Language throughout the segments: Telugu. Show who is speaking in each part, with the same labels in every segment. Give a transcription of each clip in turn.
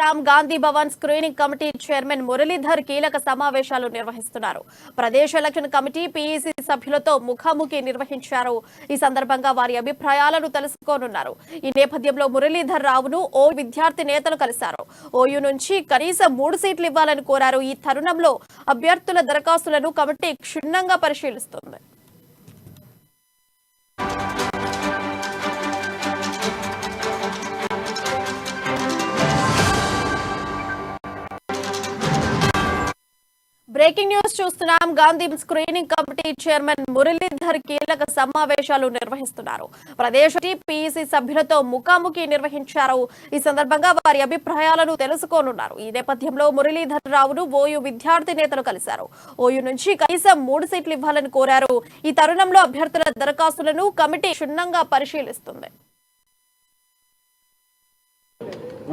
Speaker 1: చూస్తున్నాం. Gandhi Bhavan screening committee chairman Muralidhar కీలక సమావేశాలు నిర్వహిస్తున్నారు. ప్రదేశ్ ఎలక్షన్ కమిటీ పీఈసీ సభ్యులతో ముఖాముఖి నిర్వహించారు. ఈ సందర్భంగా వారి అభిప్రాయాలను తెలుసుకోనున్నారు. ఈ నేపథ్యంలో మురళీధర్ రావును ఓ విద్యార్థి నేతలు కలిశారు. ఓయూ నుంచి కనీసం 3 సీట్లు ఇవ్వాలని కోరారు. ఈ తరుణంలో అభ్యర్థుల దరఖాస్తులను కమిటీ క్షుణ్ణంగా పరిశీలిస్తుంది. బ్రేకింగ్ న్యూస్ చూస్తున్నాం. Gandhi screening committee chairman Muralidhar కీలక సమావేశాలు నిర్వహిస్తున్నారు. ప్రదేశ్ పీఈసీ సభ్యులతో ముఖాముఖి నిర్వహించారు. ఈ సందర్భంగా వారి అభిప్రాయాలను తెలుసుకోనున్నారు. ఈ నేపథ్యంలో మురళీధర్ రావును ఓయూ విద్యార్థి నేతలు కలిశారు. ఓయూ నుంచి కనీసం 3 సీట్లు ఇవ్వాలని కోరారు. ఈ తరుణంలో అభ్యర్థుల దరఖాస్తులను కమిటీ క్షుణ్ణంగా పరిశీలిస్తుంది.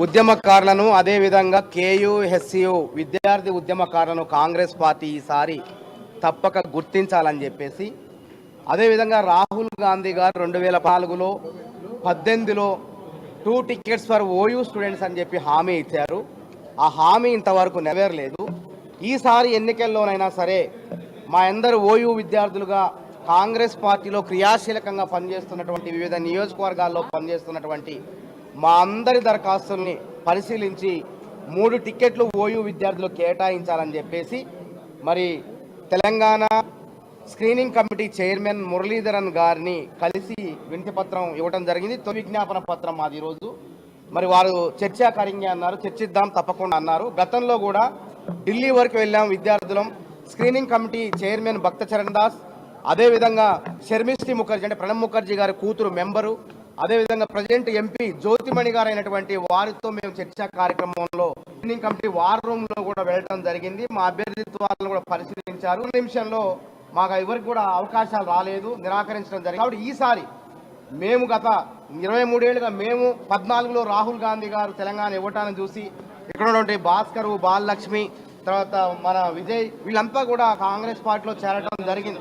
Speaker 2: ఉద్యమకారులను అదేవిధంగా కేయూఎస్యు విద్యార్థి ఉద్యమకారులను కాంగ్రెస్ పార్టీ ఈసారి తప్పక గుర్తించాలని చెప్పేసి, అదేవిధంగా రాహుల్ గాంధీ గారు 2014లో 18లో 2 టికెట్స్ ఫర్ ఓయూ స్టూడెంట్స్ అని చెప్పి హామీ ఇచ్చారు. ఆ హామీ ఇంతవరకు నెరవేరలేదు. ఈసారి ఎన్నికల్లోనైనా సరే మా అందరూ ఓయూ విద్యార్థులుగా కాంగ్రెస్ పార్టీలో క్రియాశీలకంగా పనిచేస్తున్నటువంటి వివిధ నియోజకవర్గాల్లో పనిచేస్తున్నటువంటి మా అందరి దరఖాస్తుల్ని పరిశీలించి 3 టికెట్లు ఓయూ విద్యార్థులు కేటాయించాలని చెప్పేసి మరి Telangana screening committee chairman Muraleedharan గారిని కలిసి వినతి పత్రం ఇవ్వడం జరిగింది. తొలి విజ్ఞాపన పత్రం మాది ఈరోజు. మరి వారు చర్చాకరంగా అన్నారు, చర్చిద్దాం తప్పకుండా అన్నారు. గతంలో కూడా ఢిల్లీ వరకు వెళ్ళాం విద్యార్థులం. స్క్రీనింగ్ కమిటీ చైర్మన్ భక్త చరణ్ దాస్, అదేవిధంగా శర్మిష్ఠి ముఖర్జీ అంటే ప్రణబ్ ముఖర్జీ గారి కూతురు మెంబరు, అదేవిధంగా ప్రెసిడెంట్ ఎంపీ జ్యోతిమణి గారు అయినటువంటి వారితో మేము చర్చా కార్యక్రమంలో స్క్రీనింగ్ కమిటీ వార్ రూమ్ లో కూడా వెళ్ళడం జరిగింది. మా అభ్యర్థిత్వాలను కూడా పరిశీలించారు. నిమిషంలో మాకు ఎవరికి కూడా అవకాశాలు రాలేదు, నిరాకరించడం జరిగింది. కాబట్టి ఈసారి మేము గత 23 ఏళ్ళుగా మేము 14లో రాహుల్ గాంధీ గారు తెలంగాణ ఇవ్వటాన్ని చూసి ఇక్కడ ఉన్నటువంటి భాస్కర్, బాలలక్ష్మి, తర్వాత మన విజయ్ వీళ్ళంతా కూడా కాంగ్రెస్ పార్టీలో చేరటం జరిగింది.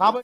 Speaker 2: కాబట్టి